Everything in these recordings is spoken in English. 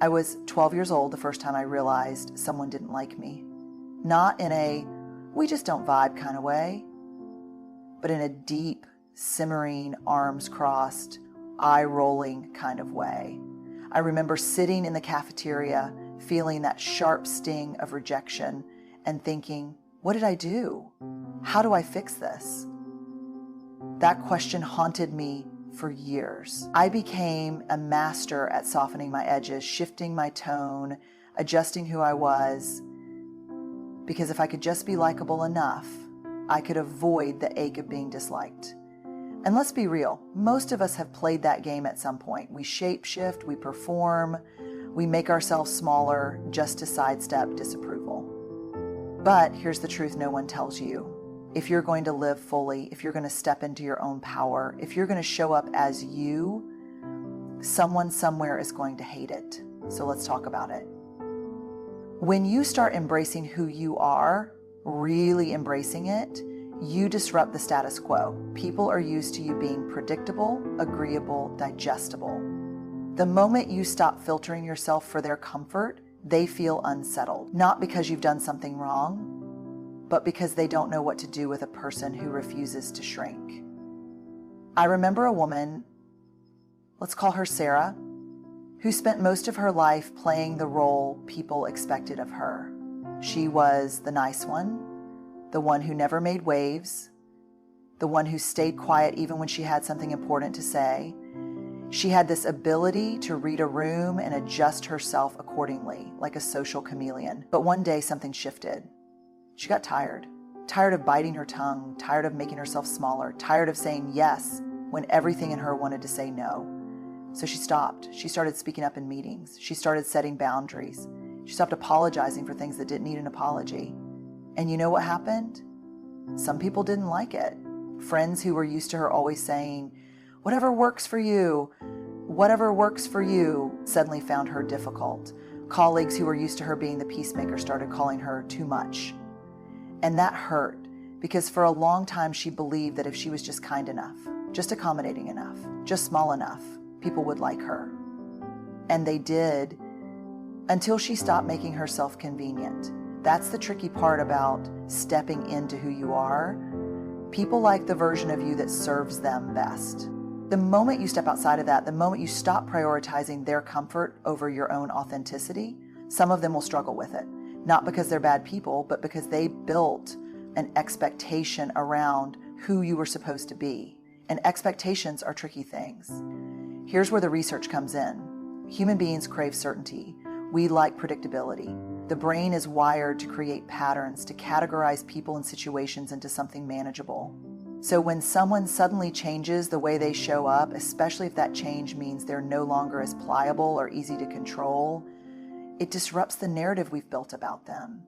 I was 12 years old the first time I realized someone didn't like me. Not in a, we just don't vibe kind of way, but in a deep, simmering, arms crossed, eye-rolling kind of way. I remember sitting in the cafeteria, feeling that sharp sting of rejection and thinking, what did I do? How do I fix this? That question haunted me for years. I became a master at softening my edges, shifting my tone, adjusting who I was, because if I could just be likable enough, I could avoid the ache of being disliked. And let's be real, most of us have played that game at some point. We shape-shift, we perform, we make ourselves smaller just to sidestep disapproval. But here's the truth no one tells you. If you're going to live fully, if you're going to step into your own power, if you're going to show up as you, someone somewhere is going to hate it. So let's talk about it. When you start embracing who you are, really embracing it, you disrupt the status quo. People are used to you being predictable, agreeable, digestible. The moment you stop filtering yourself for their comfort, they feel unsettled. Not because you've done something wrong, but because they don't know what to do with a person who refuses to shrink. I remember a woman, let's call her Sarah, who spent most of her life playing the role people expected of her. She was the nice one, the one who never made waves, the one who stayed quiet even when she had something important to say. She had this ability to read a room and adjust herself accordingly, like a social chameleon. But one day something shifted. She got tired of biting her tongue, tired of making herself smaller, tired of saying yes when everything in her wanted to say no. So she stopped. She started speaking up in meetings. She started setting boundaries. She stopped apologizing for things that didn't need an apology. And you know what happened? Some people didn't like it. Friends who were used to her always saying, whatever works for you, suddenly found her difficult. Colleagues who were used to her being the peacemaker started calling her too much. And that hurt, because for a long time she believed that if she was just kind enough, just accommodating enough, just small enough, people would like her. And they did, until she stopped making herself convenient. That's the tricky part about stepping into who you are. People like the version of you that serves them best. The moment you step outside of that, the moment you stop prioritizing their comfort over your own authenticity, some of them will struggle with it. Not because they're bad people, but because they built an expectation around who you were supposed to be. And expectations are tricky things. Here's where the research comes in. Human beings crave certainty. We like predictability. The brain is wired to create patterns, to categorize people and situations into something manageable. So when someone suddenly changes the way they show up, especially if that change means they're no longer as pliable or easy to control, it disrupts the narrative we've built about them.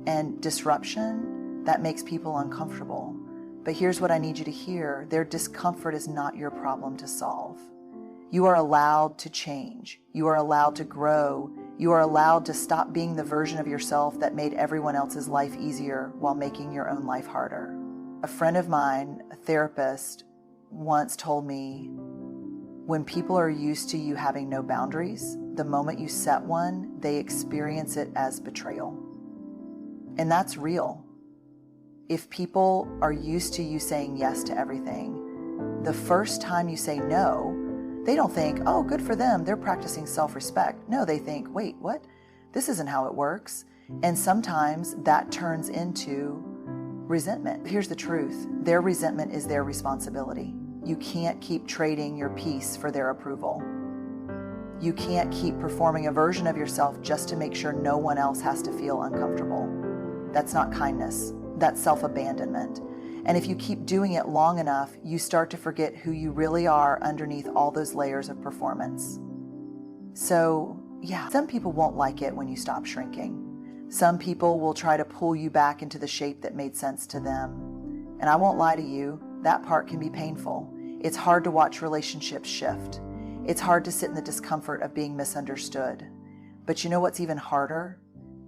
And disruption, that makes people uncomfortable. But here's what I need you to hear. Their discomfort is not your problem to solve. You are allowed to change. You are allowed to grow. You are allowed to stop being the version of yourself that made everyone else's life easier while making your own life harder. A friend of mine, a therapist, once told me, when people are used to you having no boundaries, the moment you set one, they experience it as betrayal. And that's real. If people are used to you saying yes to everything, the first time you say no, they don't think, oh, good for them, they're practicing self-respect. No, they think, wait, what? This isn't how it works. And sometimes that turns into resentment. Here's the truth. Their resentment is their responsibility. You can't keep trading your peace for their approval. You can't keep performing a version of yourself just to make sure no one else has to feel uncomfortable. That's not kindness. That's self-abandonment. And if you keep doing it long enough, you start to forget who you really are underneath all those layers of performance. So, yeah, some people won't like it when you stop shrinking. Some people will try to pull you back into the shape that made sense to them. And I won't lie to you, that part can be painful. It's hard to watch relationships shift. It's hard to sit in the discomfort of being misunderstood. But you know what's even harder?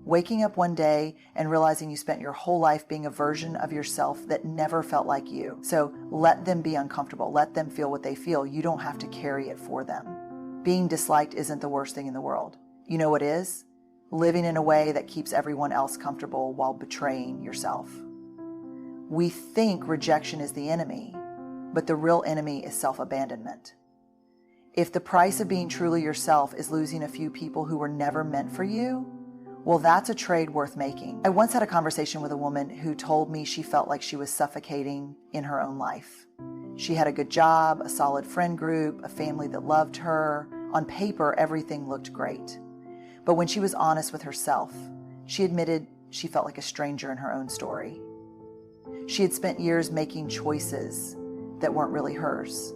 Waking up one day and realizing you spent your whole life being a version of yourself that never felt like you. So let them be uncomfortable. Let them feel what they feel. You don't have to carry it for them. Being disliked isn't the worst thing in the world. You know what is? Living in a way that keeps everyone else comfortable while betraying yourself. We think rejection is the enemy, but the real enemy is self-abandonment. If the price of being truly yourself is losing a few people who were never meant for you, well, that's a trade worth making. I once had a conversation with a woman who told me she felt like she was suffocating in her own life. She had a good job, a solid friend group, a family that loved her. On paper, everything looked great. But when she was honest with herself, she admitted she felt like a stranger in her own story. She had spent years making choices that weren't really hers.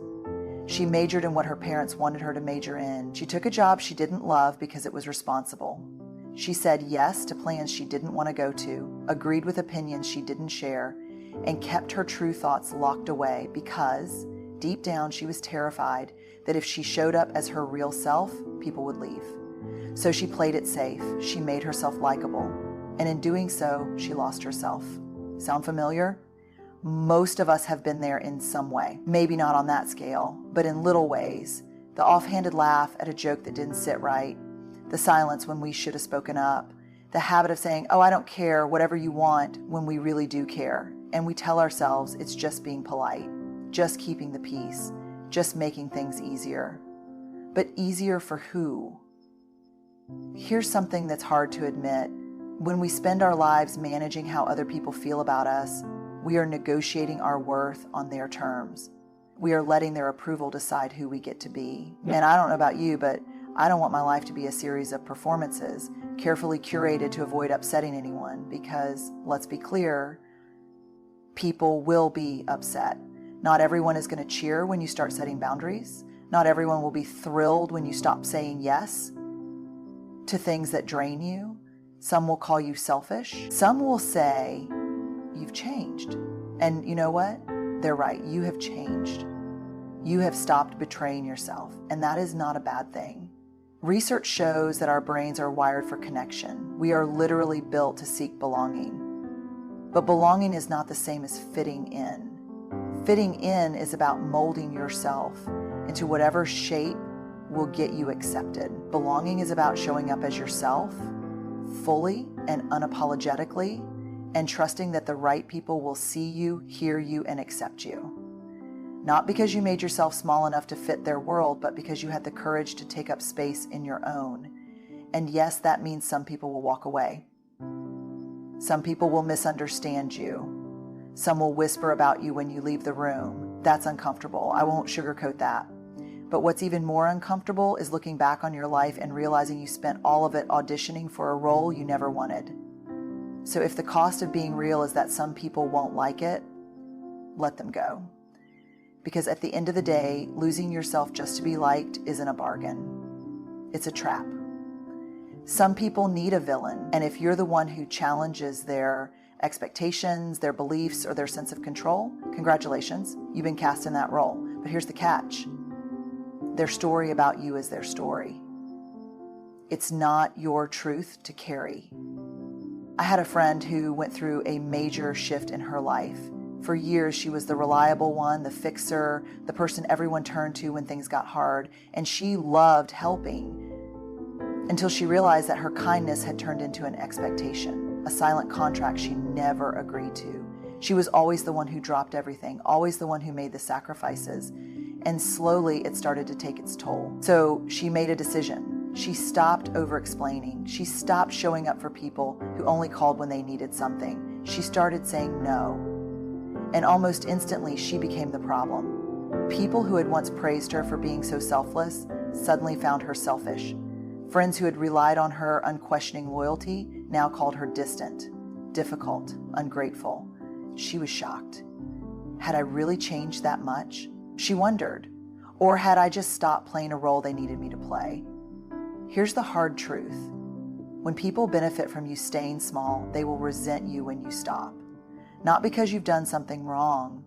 She majored in what her parents wanted her to major in. She took a job she didn't love because it was responsible. She said yes to plans she didn't want to go to, agreed with opinions she didn't share, and kept her true thoughts locked away because, deep down, she was terrified that if she showed up as her real self, people would leave. So she played it safe. She made herself likable. And in doing so, she lost herself. Sound familiar? Most of us have been there in some way. Maybe not on that scale, but in little ways. The offhanded laugh at a joke that didn't sit right. The silence when we should have spoken up. The habit of saying, oh, I don't care, whatever you want, when we really do care. And we tell ourselves it's just being polite, just keeping the peace, just making things easier. But easier for who? Here's something that's hard to admit. When we spend our lives managing how other people feel about us, we are negotiating our worth on their terms. We are letting their approval decide who we get to be. Man, I don't know about you, but I don't want my life to be a series of performances, carefully curated to avoid upsetting anyone, because, let's be clear, people will be upset. Not everyone is going to cheer when you start setting boundaries. Not everyone will be thrilled when you stop saying yes to things that drain you. Some will call you selfish. Some will say, you've changed. And you know what? They're right. You have changed. You have stopped betraying yourself. And that is not a bad thing. Research shows that our brains are wired for connection. We are literally built to seek belonging. But belonging is not the same as fitting in. Fitting in is about molding yourself into whatever shape will get you accepted. Belonging is about showing up as yourself, fully and unapologetically, and trusting that the right people will see you, hear you, and accept you. Not because you made yourself small enough to fit their world, but because you had the courage to take up space in your own. And yes, that means some people will walk away. Some people will misunderstand you. Some will whisper about you when you leave the room. That's uncomfortable. I won't sugarcoat that. But what's even more uncomfortable is looking back on your life and realizing you spent all of it auditioning for a role you never wanted. So if the cost of being real is that some people won't like it, let them go. Because at the end of the day, losing yourself just to be liked isn't a bargain. It's a trap. Some people need a villain, and if you're the one who challenges their expectations, their beliefs, or their sense of control, congratulations, you've been cast in that role. But here's the catch. Their story about you is their story. It's not your truth to carry. I had a friend who went through a major shift in her life. For years, she was the reliable one, the fixer, the person everyone turned to when things got hard, and she loved helping until she realized that her kindness had turned into an expectation, a silent contract she never agreed to. She was always the one who dropped everything, always the one who made the sacrifices, and slowly it started to take its toll. So she made a decision. She stopped over-explaining. She stopped showing up for people who only called when they needed something. She started saying no. And almost instantly, she became the problem. People who had once praised her for being so selfless suddenly found her selfish. Friends who had relied on her unquestioning loyalty now called her distant, difficult, ungrateful. She was shocked. Had I really changed that much? She wondered. Or had I just stopped playing a role they needed me to play? Here's the hard truth. When people benefit from you staying small, they will resent you when you stop. Not because you've done something wrong,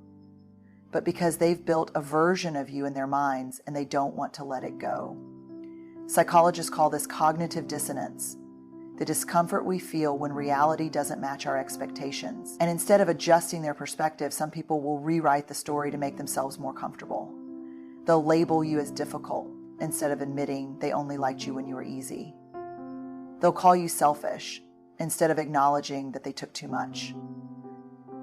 but because they've built a version of you in their minds and they don't want to let it go. Psychologists call this cognitive dissonance, the discomfort we feel when reality doesn't match our expectations. And instead of adjusting their perspective, some people will rewrite the story to make themselves more comfortable. They'll label you as difficult instead of admitting they only liked you when you were easy. They'll call you selfish instead of acknowledging that they took too much.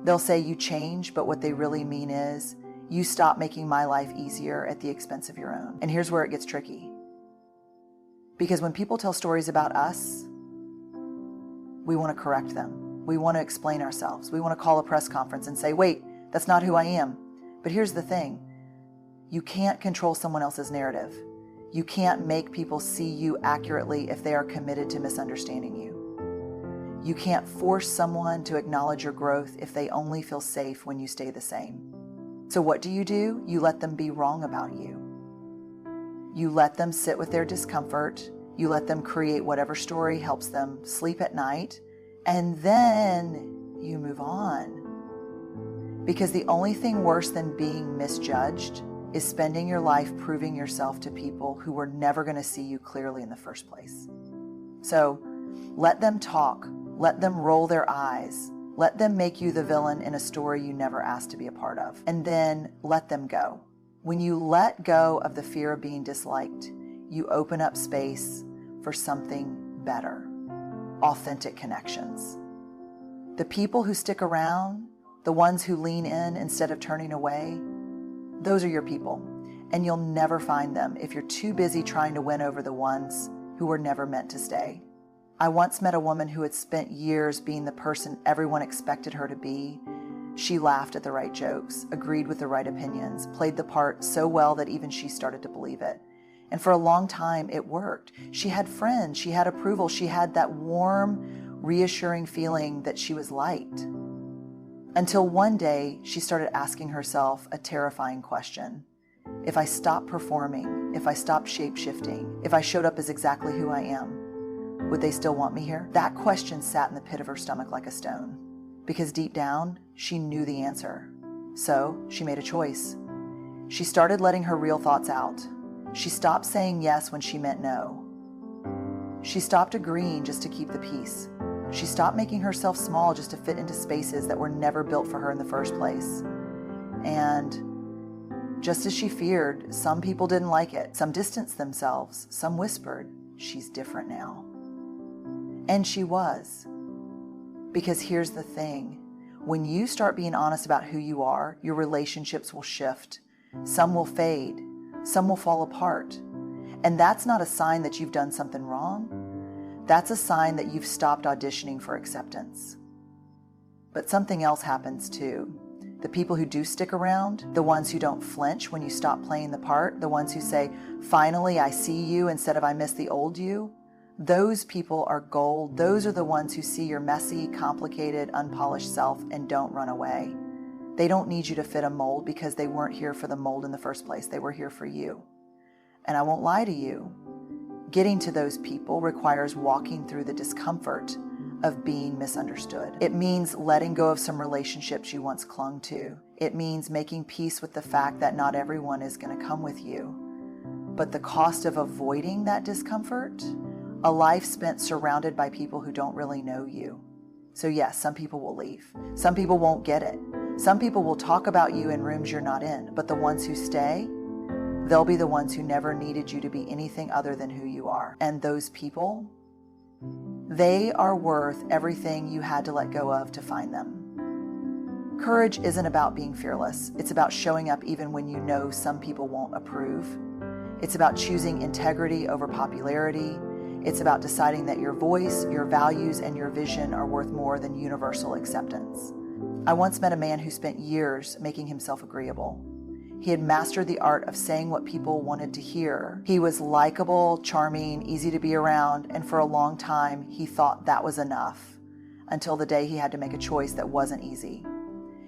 They'll say you change, but what they really mean is, you stop making my life easier at the expense of your own. And here's where it gets tricky. Because when people tell stories about us, we want to correct them. We want to explain ourselves. We want to call a press conference and say, wait, that's not who I am. But here's the thing. You can't control someone else's narrative. You can't make people see you accurately if they are committed to misunderstanding you. You can't force someone to acknowledge your growth if they only feel safe when you stay the same. So what do? You let them be wrong about you. You let them sit with their discomfort. You let them create whatever story helps them sleep at night. And then you move on. Because the only thing worse than being misjudged is spending your life proving yourself to people who were never going to see you clearly in the first place. So let them talk. Let them roll their eyes. Let them make you the villain in a story you never asked to be a part of. And then let them go. When you let go of the fear of being disliked, you open up space for something better. Authentic connections. The people who stick around, the ones who lean in instead of turning away, those are your people. And you'll never find them if you're too busy trying to win over the ones who were never meant to stay. I once met a woman who had spent years being the person everyone expected her to be. She laughed at the right jokes, agreed with the right opinions, played the part so well that even she started to believe it. And for a long time, it worked. She had friends, she had approval, she had that warm, reassuring feeling that she was liked. Until one day, she started asking herself a terrifying question. If I stopped performing, if I stopped shape-shifting, if I showed up as exactly who I am, would they still want me here? That question sat in the pit of her stomach like a stone. Because deep down, she knew the answer. So she made a choice. She started letting her real thoughts out. She stopped saying yes when she meant no. She stopped agreeing just to keep the peace. She stopped making herself small just to fit into spaces that were never built for her in the first place. And just as she feared, some people didn't like it. Some distanced themselves. Some whispered, she's different now. And she was. Because here's the thing. When you start being honest about who you are, your relationships will shift. Some will fade. Some will fall apart. And that's not a sign that you've done something wrong. That's a sign that you've stopped auditioning for acceptance. But something else happens too. The people who do stick around, the ones who don't flinch when you stop playing the part, the ones who say, finally I see you instead of I miss the old you, those people are gold. Those are the ones who see your messy, complicated, unpolished self and don't run away. They don't need you to fit a mold because they weren't here for the mold in the first place. They were here for you. And I won't lie to you. Getting to those people requires walking through the discomfort of being misunderstood. It means letting go of some relationships you once clung to. It means making peace with the fact that not everyone is going to come with you. But the cost of avoiding that discomfort, a life spent surrounded by people who don't really know you. So yes, some people will leave. Some people won't get it. Some people will talk about you in rooms you're not in, but the ones who stay, they'll be the ones who never needed you to be anything other than who you are. And those people, they are worth everything you had to let go of to find them. Courage isn't about being fearless. It's about showing up even when you know some people won't approve. It's about choosing integrity over popularity. It's about deciding that your voice, your values, and your vision are worth more than universal acceptance. I once met a man who spent years making himself agreeable. He had mastered the art of saying what people wanted to hear. He was likable, charming, easy to be around, and for a long time, he thought that was enough, until the day he had to make a choice that wasn't easy.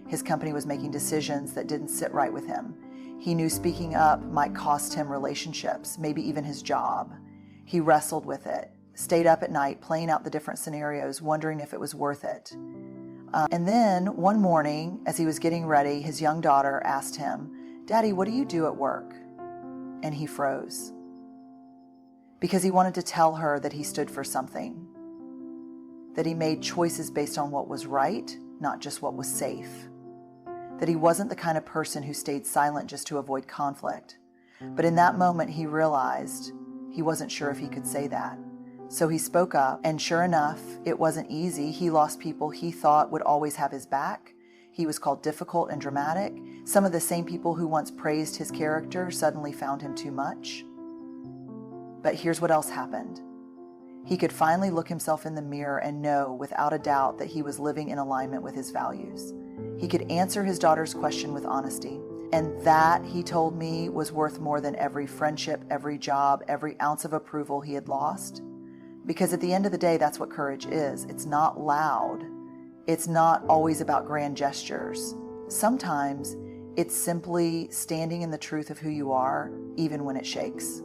His company was making decisions that didn't sit right with him. He knew speaking up might cost him relationships, maybe even his job. He wrestled with it, stayed up at night playing out the different scenarios, wondering if it was worth it. And then one morning, as he was getting ready, his young daughter asked him, "Daddy, what do you do at work?" And he froze. Because he wanted to tell her that he stood for something. That he made choices based on what was right, not just what was safe. That he wasn't the kind of person who stayed silent just to avoid conflict. But in that moment, he realized he wasn't sure if he could say that. So he spoke up, and sure enough, it wasn't easy. He lost people he thought would always have his back. He was called difficult and dramatic. Some of the same people who once praised his character suddenly found him too much. But here's what else happened. He could finally look himself in the mirror and know without a doubt that he was living in alignment with his values. He could answer his daughter's question with honesty. And that, he told me, was worth more than every friendship, every job, every ounce of approval he had lost. Because at the end of the day, that's what courage is. It's not loud. It's not always about grand gestures. Sometimes it's simply standing in the truth of who you are, even when it shakes,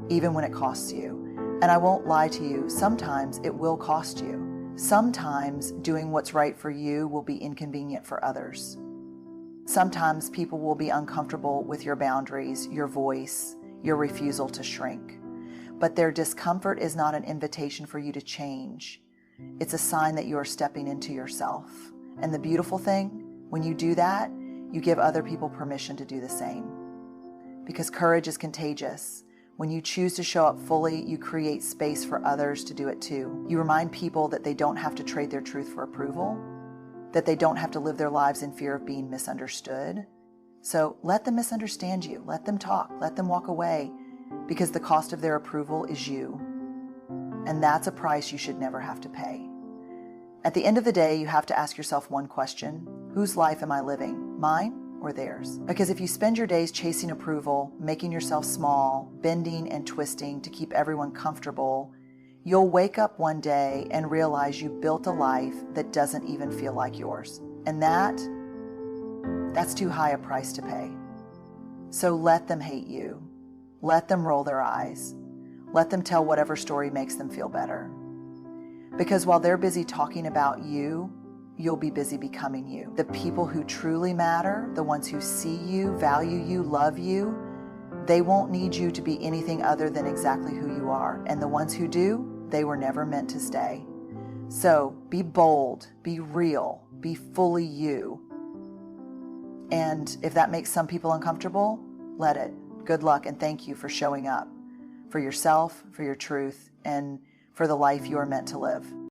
even when it costs you. And I won't lie to you, sometimes it will cost you. Sometimes doing what's right for you will be inconvenient for others. Sometimes people will be uncomfortable with your boundaries, your voice, your refusal to shrink. But their discomfort is not an invitation for you to change. It's a sign that you are stepping into yourself. And the beautiful thing, when you do that, you give other people permission to do the same. Because courage is contagious. When you choose to show up fully, you create space for others to do it too. You remind people that they don't have to trade their truth for approval, that they don't have to live their lives in fear of being misunderstood. So let them misunderstand you. Let them talk. Let them walk away, because the cost of their approval is you. And that's a price you should never have to pay. At the end of the day, you have to ask yourself one question: whose life am I living? Mine or theirs? Because if you spend your days chasing approval, making yourself small, bending and twisting to keep everyone comfortable, you'll wake up one day and realize you built a life that doesn't even feel like yours. And that's too high a price to pay. So let them hate you. Let them roll their eyes. Let them tell whatever story makes them feel better. Because while they're busy talking about you, you'll be busy becoming you. The people who truly matter, the ones who see you, value you, love you, they won't need you to be anything other than exactly who you are. And the ones who do, they were never meant to stay. So be bold, be real, be fully you. And if that makes some people uncomfortable, let it. Good luck, and thank you for showing up for yourself, for your truth, and for the life you are meant to live.